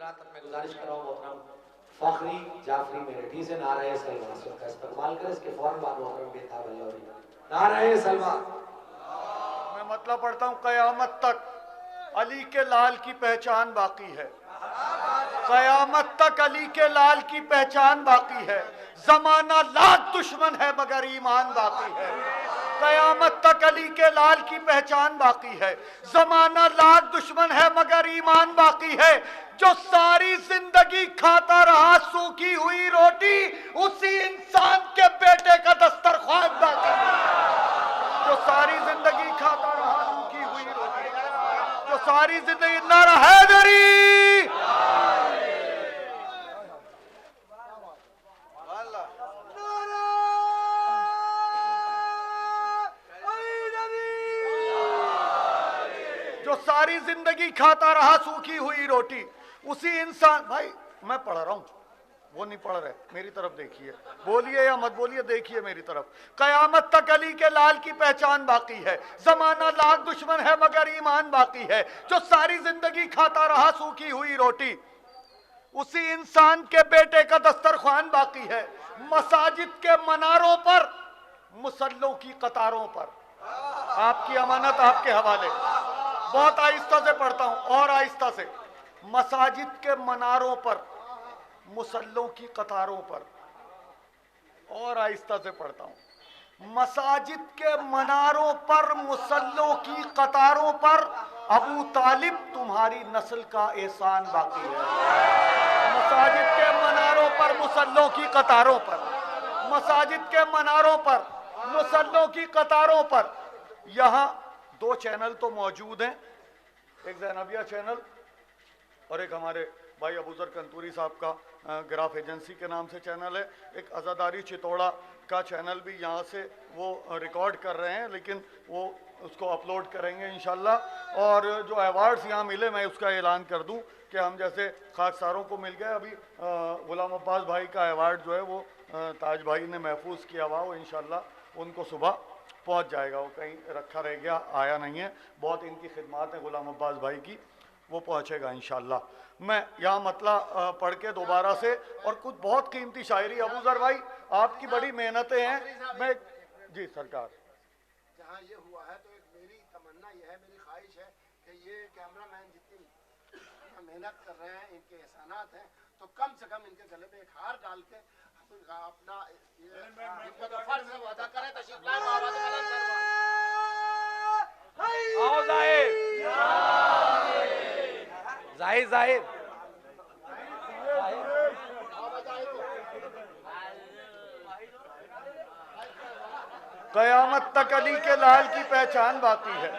खिलाफत में गुजारिश कर रहा हूँ मोहतरम फखरी जाफरी मेरठी से नाराए सलमान का इस्तेमाल करें। इसके फौरन बाद मोहतरम बेताब अल्लाह नाराए सलमान। मैं मतलब पढ़ता हूँ, कयामत तक अली के लाल की पहचान बाकी है, कयामत तक अली के लाल की पहचान बाकी है। जमाना लाख दुश्मन है मगर ईमान बाकी है। कयामत तक अली के लाल की पहचान बाकी है। जमाना लाख दुश्मन है मगर ईमान बाकी है। जो सारी जिंदगी खाता रहा सूखी हुई रोटी, उसी इंसान के बेटे का दस्तरख्वान बाकी है। जो सारी जिंदगी खाता रहा सूखी हुई रोटी, जो सारी जिंदगी नारा हैदरी, जो सारी जिंदगी खाता रहा सूखी हुई रोटी, उसी इंसान। भाई मैं पढ़ रहा हूं, वो नहीं पढ़ रहे, मेरी तरफ देखिए, बोलिए या मत बोलिए, देखिए मेरी तरफ। कयामत तक अली के लाल की पहचान बाकी है। जमाना लाख दुश्मन है मगर ईमान बाकी है। जो सारी जिंदगी खाता रहा सूखी हुई रोटी, उसी इंसान के बेटे का दस्तरख्वान बाकी है। मसाजिद के मनारों पर, मुसल्लों की कतारों पर, आपकी अमानत आपके हवाले। बहुत आहिस्ता से पढ़ता हूं और आहिस्ता से। मसाजिद के मनारों पर, मुसल्लों की कतारों पर, और आहिस्ता से पढ़ता हूं। मसाजिद के मनारों पर, मुसल्लों की कतारों पर, अबू तालिब तुम्हारी नस्ल का एहसान बाकी है। मसाजिद के मनारों पर, मुसल्लों की कतारों पर, मसाजिद के मनारों पर, मुसल्लों की कतारों पर। यहां दो चैनल तो मौजूद हैं, एक ज़ैनबिया चैनल और एक हमारे भाई अबूजर कंतूरी साहब का ग्राफ एजेंसी के नाम से चैनल है। एक अज़ादारी चितौड़ा का चैनल भी यहाँ से वो रिकॉर्ड कर रहे हैं, लेकिन वो उसको अपलोड करेंगे इंशाल्लाह। और जो अवार्ड्स यहाँ मिले, मैं उसका ऐलान कर दूं कि हम जैसे खाकसारों को मिल गए, अभी गुलाम अब्बास भाई का अवार्ड जो है वो ताज भाई ने महफूज किया हुआ, वो इंशाल्लाह उनको सुबह पहुँच जाएगा। वो कहीं रखा रह गया, आया नहीं है। बहुत इनकी खिदमत है गुलाम अब्बास भाई की, वो पहुँचेगा इंशाल्लाह। मैं यहाँ मतलब पढ़ के दोबारा से, और कुछ बहुत कीमती शायरी अबूजर भाई आपकी बड़ी मेहनतें हैं। मैं जी सरकार, जहाँ ये हुआ है तो एक मेरी तमन्ना ये है, मेरी ख्वाहिश है कि ये कैमरामैन जितनी मेहनत कर रहे हैं, इनके एहसानात हैं, तो कम से कम इनके गले में एक हार डाल के अपना इनका तो फर्ज है वो अदा करें। तशरीफ लाए जाहिर जाहिर कयामत तक अली के लाल की पहचान बाकी है।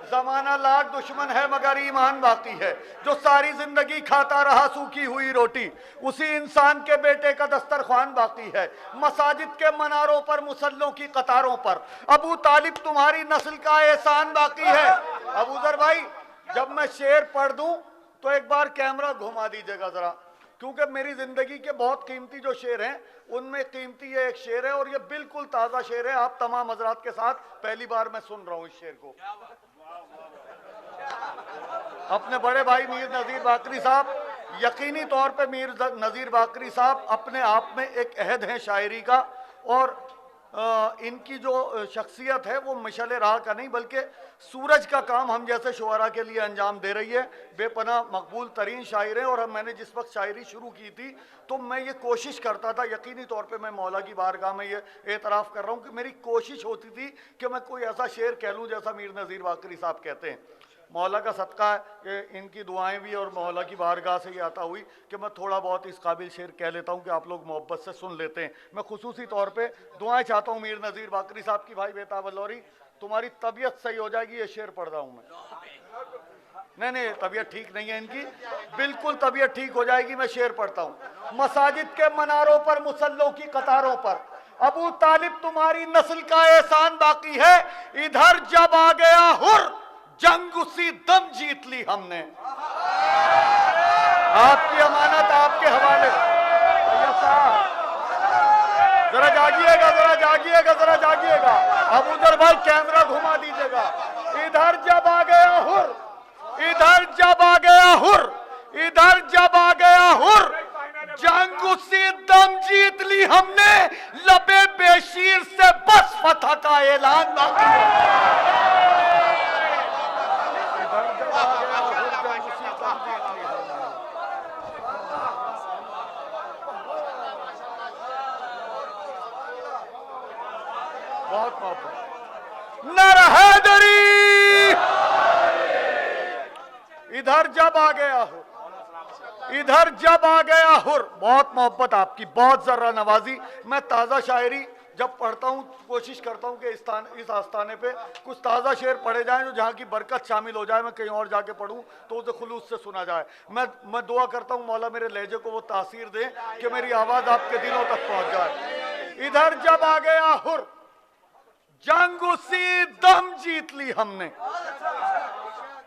जमाना लाख दुश्मन है मगर ईमान बाकी है। जो सारी जिंदगी खाता रहा सूखी हुई रोटी, उसी इंसान के बेटे का दस्तरख्वान बाकी है। मसाजिद के मनारों पर, मुसल्लों की कतारों पर, अबू तालिब तुम्हारी नस्ल का एहसान बाकी है। अबूजर भाई, जब मैं शेर पढ़ दूं तो एक बार कैमरा घुमा दीजिएगा जरा, क्योंकि मेरी जिंदगी के बहुत कीमती जो शेर हैं उनमें कीमती ये एक शेर है, और ये बिल्कुल ताज़ा शेर है। आप तमाम हजरात के साथ पहली बार मैं सुन रहा हूँ इस शेर को। अपने बड़े भाई मीर नज़ीर बाकरी साहब, यकीनी तौर पे मीर नज़ीर बाकरी साहब अपने आप में एक अहद है शायरी का, और इनकी जो शख्सियत है वो मिशल राह का नहीं बल्कि सूरज का काम हम जैसे शुअरा के लिए अंजाम दे रही है। बेपनाह मकबूल तरीन शायर है। और मैंने जिस वक्त शायरी शुरू की थी तो मैं ये कोशिश करता था, यकीनी तौर पे मैं मौला की बारगाह में ये एतराफ़ कर रहा हूँ कि मेरी कोशिश होती थी कि मैं कोई ऐसा शेर कह लूँ जैसा मीर नज़ीर बाकरी साहब कहते हैं। मौला का सदका है कि इनकी दुआएं भी और मौला की बारगाह से ये आता हुई कि मैं थोड़ा बहुत इस काबिल शेर कह लेता हूँ कि आप लोग मोहब्बत से सुन लेते हैं। मैं खुसूसी तौर पे दुआएं चाहता हूँ मीर नज़ीर बाकरी साहब की। भाई बेताब अल्लौरी, तुम्हारी तबीयत सही हो जाएगी, ये शेर पढ़ रहा हूँ मैं। नहीं, तबीयत ठीक नहीं है इनकी, बिल्कुल तबीयत ठीक हो जाएगी। मैं शेर पढ़ता हूँ। मसाजिद के मनारों पर, मुसल्लों की कतारों पर, अबू तालिब तुम्हारी नस्ल का एहसान बाकी है। इधर जब आ गया हुर, जंग उसी दम जीत ली हमने। आपकी अमानत आपके हवाले। जरा जागिएगा, जरा जागिएगा, जरा जागिएगा। अबूजर भाई कैमरा घुमा दीजिएगा। इधर जब आ गया हुर, इधर जब आ गया हुर, इधर जब आ गया हुर, जंग उसी दम जीत ली हमने, लबे बेशीर से बस फतह का ऐलान बाकी है। इधर जब आ गया हुर, जंग उसी दम जीत ली हमने। बहुत मोहब्बत। नर हैदरी, इधर जब आ गया हुर, इधर जब आ गया हुर। बहुत मोहब्बत आपकी, बहुत जर्रा नवाजी। मैं ताज़ा शायरी जब पढ़ता हूँ कोशिश करता हूँ कि इस आस्थाने पे कुछ ताज़ा शेर पढ़े जाएं जो जहाँ की बरकत शामिल हो जाए। मैं कहीं और जाके पढ़ूँ तो उसे खुलूस से सुना जाए। मैं दुआ करता हूँ मौला मेरे लहजे को वो तासीर दे कि मेरी आवाज़ आपके दिलों तक पहुँच जाए। इधर जब आ गया हुर, जंग उसी दम जीत ली हमने,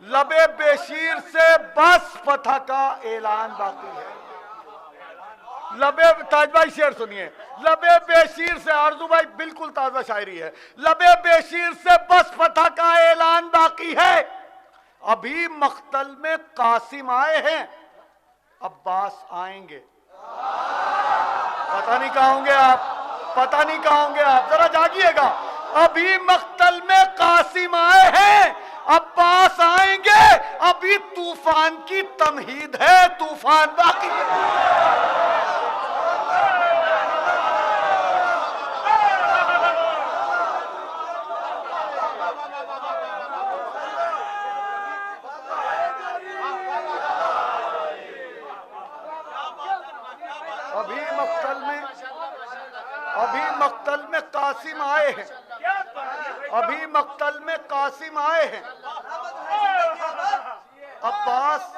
लबे बेशीर से बस फतह का ऐलान बाकी है। लबे, ताज भाई शेर सुनिए। लबे बेशीर से, आरजू भाई बिल्कुल ताजा शायरी है। लबे बेशीर से बस फतह का ऐलान बाकी है। अभी मख्तल में कासिम आए हैं, अब्बास आएंगे। पता नहीं कहाँ होंगे आप, पता नहीं कहाँ होंगे आप, जरा जागिएगा। अभी मख्तल में कासिम आए हैं, अब्बास आएंगे। अभी तूफान की तमहीद है, तूफान बाकी है। अभी मक्तल में कासिम आए हैं, अभी मक्तल में कासिम आए हैं, अब्बास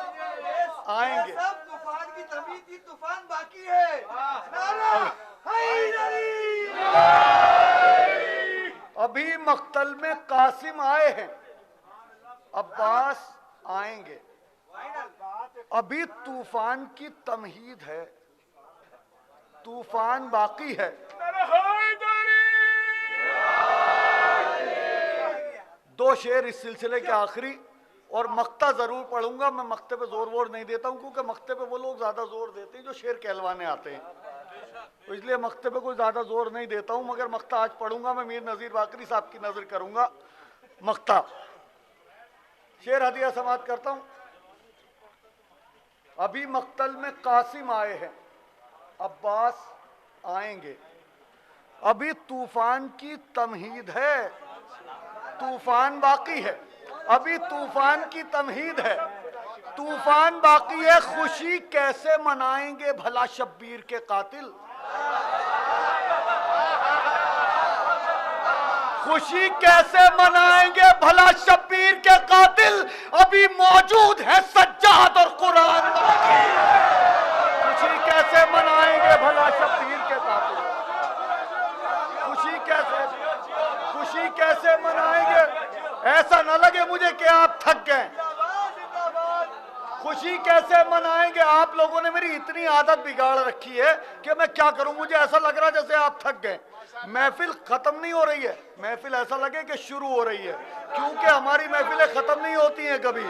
आएंगे। तूफान की तमीज़ थी, तूफान बाकी है। अभी मक्तल में कासिम आए हैं, अब्बास आएंगे। अभी तूफान की तमहीद है, तूफान बाकी है। दो शेर इस सिलसिले के आखिरी, और मक्ता जरूर पढ़ूंगा। मैं मक्ते पे जोर वोर नहीं देता हूं क्योंकि मक्ते पे वो लोग ज्यादा जोर देते हैं जो शेर कहलवाने आते हैं, तो इसलिए मक्ते पे कोई ज्यादा जोर नहीं देता हूं। मगर मक्ता आज पढ़ूंगा मैं, मीर नजीर बाकरी साहब की नजर करूंगा। मक्ता शेर हदिया समात करता हूं। अभी मक्तल में कासिम आए हैं, अब्बास आएंगे। अभी तूफान की तमहीद है, तूफान बाकी है। अभी तूफान की तमहीद है, तूफान बाकी है। खुशी कैसे मनाएंगे भला शब्बीर के कातिल, खुशी कैसे मनाएंगे भला शब्बीर के कातिल। अभी मौजूद है सज्जाद और कुरान बाकी। खुशी कैसे मनाएंगे भला शब्बीर के कातिल, खुशी कैसे मनाएंगे। ऐसा न लगे मुझे कि आप थक गए। खुशी कैसे मनाएंगे। आप लोगों ने मेरी इतनी आदत बिगाड़ रखी है कि मैं क्या करूं, मुझे ऐसा लग रहा जैसे आप थक गए। महफिल खत्म नहीं हो रही है, महफिल ऐसा लगे कि शुरू हो रही है, क्योंकि हमारी महफिलें खत्म नहीं होती हैं कभी।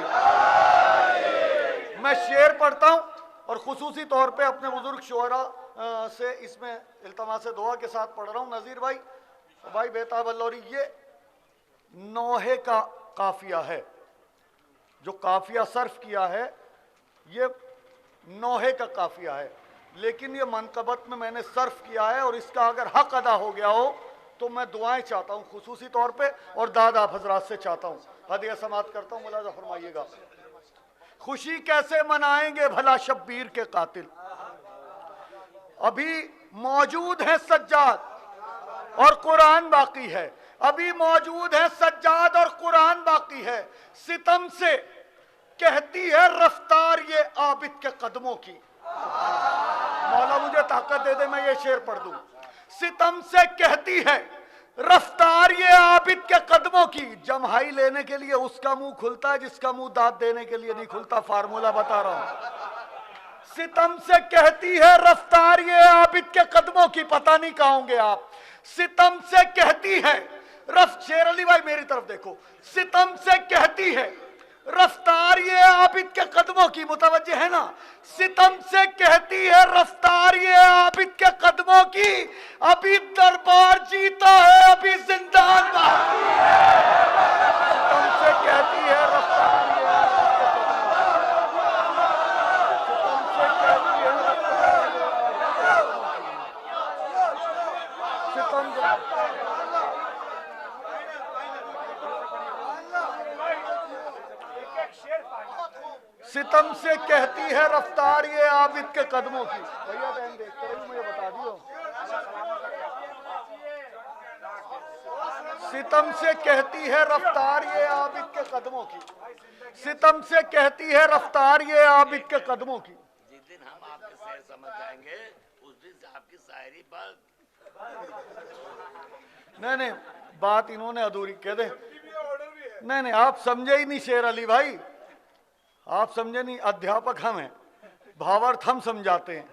मैं शेर पढ़ता हूं और खुसूसी तौर पे अपने बुजुर्ग शोहरा से इसमें इल्तमास दुआ के साथ पढ़ रहा हूं। नजीर भाई, भाई बेताब अल्लौरी, ये नौहे का काफिया है, जो काफिया सर्फ किया है ये नौहे का काफिया है, लेकिन ये मनकबत में मैंने सर्फ किया है। और इसका अगर हक अदा हो गया हो तो मैं दुआएं चाहता हूं खुसूसी तौर पे, और दादा आप हजरात से चाहता हूं। हदिया समात करता हूं, मुलाजा फरमाइएगा। खुशी कैसे मनाएंगे भला शब्बीर के कातिल। अभी मौजूद है सज्जाद और कुरान बाकी है। अभी मौजूद है सज्जाद और कुरान बाकी है। सितम से कहती है रफ्तार ये आबिद के कदमों की। मौला मुझे ताकत दे दे मैं ये शेर पढ़ दूं। सितम से कहती है रफ्तार ये आबिद के कदमों की। जमहाई लेने के लिए उसका मुंह खुलता है जिसका मुंह दाद देने के लिए नहीं खुलता। फार्मूला बता रहा हूं। सितम से कहती है रफ्तार ये आबिद के कदमों की। पता नहीं कहाँ होंगे आप। सितम से कहती है शेर अली भाई मेरी तरफ देखो। सितम से कहती है रफ्तार ये आबिद के कदमों की, मुतवज्जे है ना, सितम से कहती है रफ्तार ये आबिद के कदमों की, अभी दरबार जीता है अभी जिंदान बाकी है। सितम से कहती है रफ्तार ये आबिद के कदमों की, सितम से कहती है रफ्तार ये आबिद के सितम से कहती है रफ्तार ये आबिद के कदमों की। भैया टाइम देखते रहिए, मुझे बता दियो। सितम से कहती है रफ्तार ये आबिद के कदमों की, सितम से कहती है रफ्तार ये आबिद के कदमों की। जिस दिन हम आपके शेर समझ जाएंगे उस दिन से आपकी शायरी बंद। नहीं, बात इन्होंने अधूरी कह दे। नहीं, आप समझे ही नहीं शेर अली भाई, आप समझे नहीं। अध्यापक हम हैं, भावार्थ हम समझाते हैं,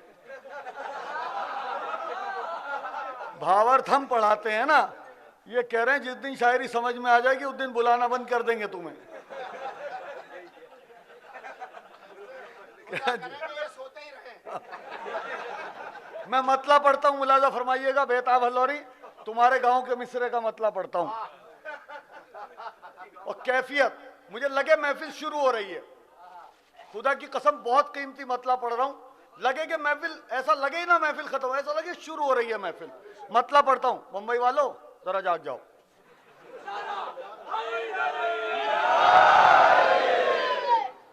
भावार्थ हम पढ़ाते हैं ना। ये कह रहे हैं जिस दिन शायरी समझ में आ जाएगी उस दिन बुलाना बंद कर देंगे तुम्हें। क्या जी? सोते ही रहे। मैं मतला पढ़ता हूँ, मुलाजा फरमाइएगा। बेताब हल्लौरी, तुम्हारे गांव के मिसरे का मतला पढ़ता हूँ। और कैफियत, मुझे लगे महफिल शुरू हो रही है, खुदा की कसम बहुत कीमती मतला पढ़ रहा हूं। लगे कि महफिल, ऐसा लगे ही ना महफिल खत्म, ऐसा लगे शुरू हो रही है महफिल। मतला पढ़ता हूं। मुंबई वालों जरा जाग जाओ।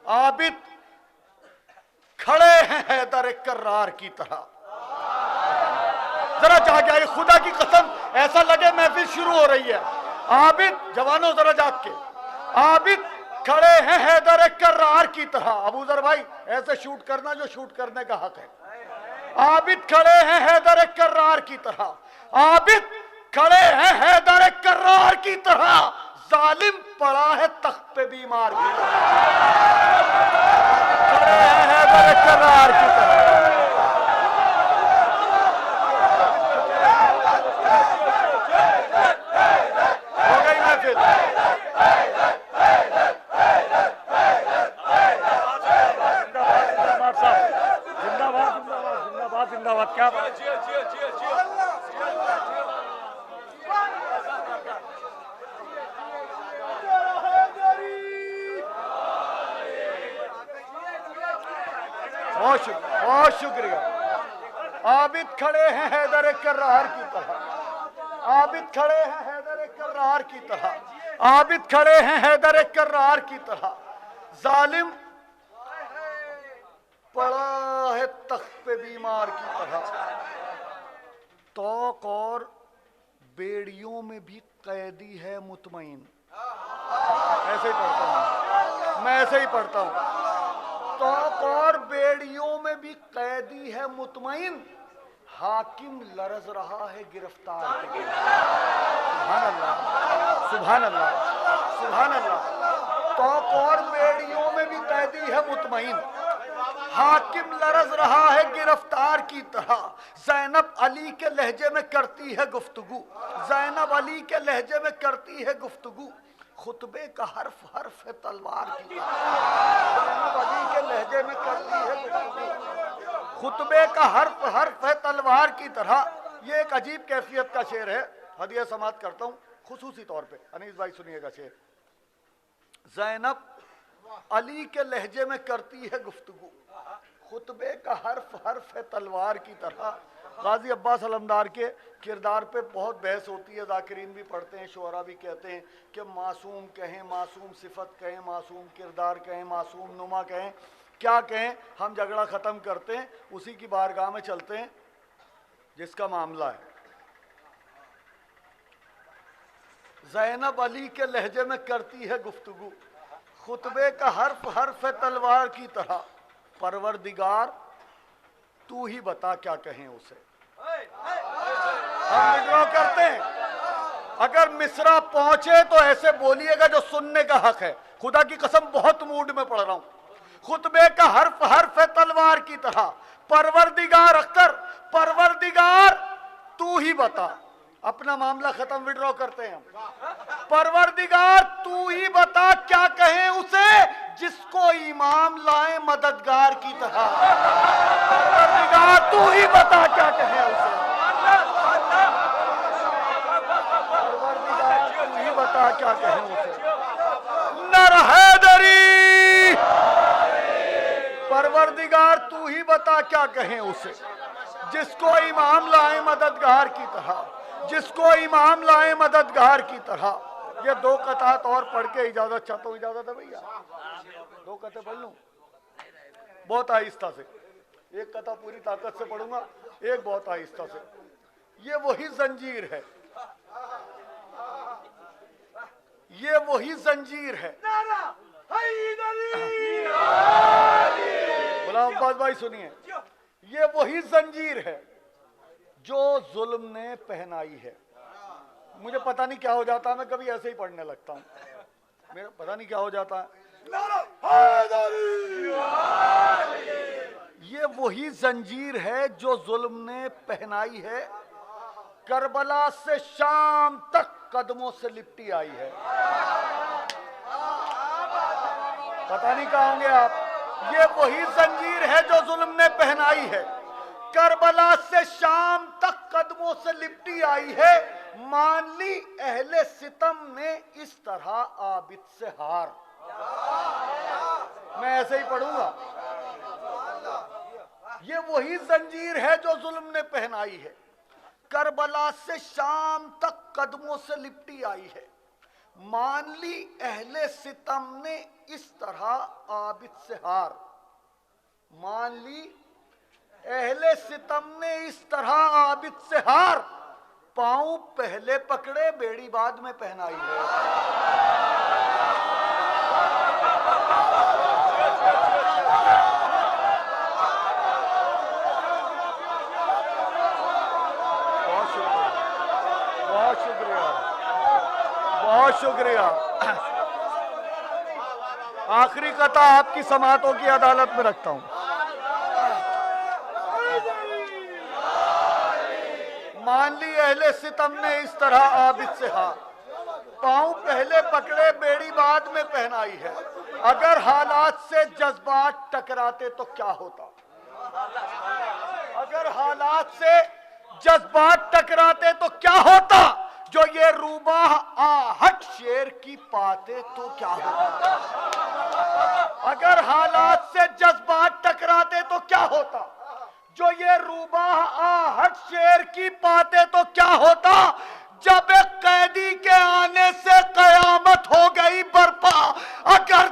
आबिद खड़े हैं हैदर कर्रार की तरह। जरा जाग जाए, खुदा की कसम ऐसा लगे महफिल शुरू हो रही है। आबिद, जवानों जरा जाग के, आबिद खड़े हैं हैदर कर्रार की तरह। अबू जर भाई ऐसे शूट करना जो शूट करने का हक है। आबिद खड़े हैं हैदर कर्रार की तरह, आबिद खड़े हैं हैदर कर्रार की तरह, जालिम पड़ा है तख्त पे बीमार की तरह। खड़े हैं हैदर कर्रार की तरह। हो गई महफिल। जिंदाबाद, क्या बात। बहुत शुक्रिया। आबिद खड़े हैं हैदर कर्रार की तरह, आबिद खड़े हैं हैदर कर्रार की तरह, आबिद खड़े हैं हैदर कर्रार की तरह, जालिम पड़ा है तख्त पे बीमार की तरह। तौक और बेड़ियों में भी कैदी है मुतमईन। ऐसे ही पढ़ता हूं मैं, ऐसे ही पढ़ता हूं। तौक और बेड़ियों में भी कैदी है मुतमईन, हाकिम लरज रहा है गिरफ्तार के। सुभान अल्लाह, सुभान अल्लाह, सुभान अल्लाह। तौक और बेड़ियों में भी कैदी है मुतमईन, हाकिम लरज रहा है गिरफ्तार की तरह। ज़ैनब अली के लहजे में करती है गुफ्तगू, ज़ैनब अली के लहजे में करती है गुफ्तगू, खुतबे का हर्फ हर्फ है तलवार की तरह। ज़ैनब अली के लहजे में करती है गुफ्तगू, खुतबे का हर्फ हर्फ है तलवार की तरह। ये एक अजीब कैफियत का शेर है, हदिया समात करता हूँ खुसूसी तौर पे। अनीस भाई सुनिएगा शेर। ज़ैनब अली के लहजे में करती है गुफ्तगू, खुतबे का हर्फ हर्फ है तलवार की तरह। गाजी अब्बास अलमदार के किरदार पे बहुत बहस होती है, ज़ाकिरीन भी पढ़ते हैं, शुअरा भी कहते हैं कि मासूम कहें, मासूम सिफत कहें, मासूम किरदार कहें, मासूम नुमा कहें, क्या कहें। हम झगड़ा ख़त्म करते हैं, उसी की बारगाह में चलते हैं जिसका मामला है। ज़ैनब अली के लहजे में करती है गुफ्तगू, खुतबे का हर्फ हर्फ है तलवार की तरह। परवरदिगार तू ही बता क्या कहें उसे। हम विद्रोह करते हैं, अगर मिसरा पहुंचे तो ऐसे बोलिएगा जो सुनने का हक है। खुदा की कसम बहुत मूड में पढ़ रहा हूं। खुतबे का हर्फ हर्फ है तलवार की तरह। परवरदिगार अख्तर, परवरदिगार तू ही बता, अपना मामला खत्म, विड्रॉ करते हैं हम। परवरदिगार तू ही बता क्या कहें उसे जिसको इमाम लाए मददगार की तरह। परवरदिगार तू ही बता क्या कहें उसे। परवरदिगार तू ही बता क्या कहें उसे। नर हैदरी, परवरदिगार तू ही बता क्या कहें उसे जिसको इमाम लाए मददगार की तरह, जिसको इमाम लाए मददगार की तरह। ये दो कतात और पढ़ के इजाजत चाहता हूँ। इजाजत है भैया? दो कते पढ़ लूं बहुत आहिस्ता से। एक कथा पूरी ताकत से पढ़ूंगा, एक बहुत आहिस्ता से। ये वही जंजीर है, ये वही जंजीर है। गुलाम अब्बास भाई सुनिए, ये वही जंजीर है जो जुल्म ने पहनाई है। मुझे पता नहीं क्या हो जाता है, मैं कभी ऐसे ही पढ़ने लगता हूँ, मेरा पता नहीं क्या हो जाता है। ये वही जंजीर है जो जुल्म ने पहनाई है, करबला से शाम तक कदमों से लिपटी आई है। पता नहीं कहाँ होंगे आप। ये वही जंजीर है जो जुल्म ने पहनाई है, करबला से शाम तक कदमों से लिपटी आई है। मान ली अहले सितम ने इस तरह आबिद से हार। मैं ऐसे ही पढ़ूंगा। ये वही जंजीर है जो जुल्म ने पहनाई है, करबला से शाम तक कदमों से लिपटी आई है। मान ली अहले सितम ने इस तरह आबिद से हार। मान ली अहले सितम ने इस तरह आबिद से हार। पांव पहले पकड़े बेड़ी बाद में पहनाई है। बहुत शुक्रिया, बहुत शुक्रिया। आखिरी कथा आपकी समातों की अदालत में रखता हूं। मान ली अहले सितम ने इस तरह आबिद से हार। पांव पहले पकड़े बेड़ी बाद में पहनाई है। अगर हालात से जज्बात टकराते तो क्या होता? अगर हालात से जज्बात टकराते तो क्या होता? जो ये रूबाह आहट शेर की पाते तो क्या होता? अगर हालात से जज्बात टकराते तो क्या होता? जो ये रूबाह आहट शेर की पाते तो क्या होता? जब एक कैदी के आने से कयामत हो गई बर्पा, अगर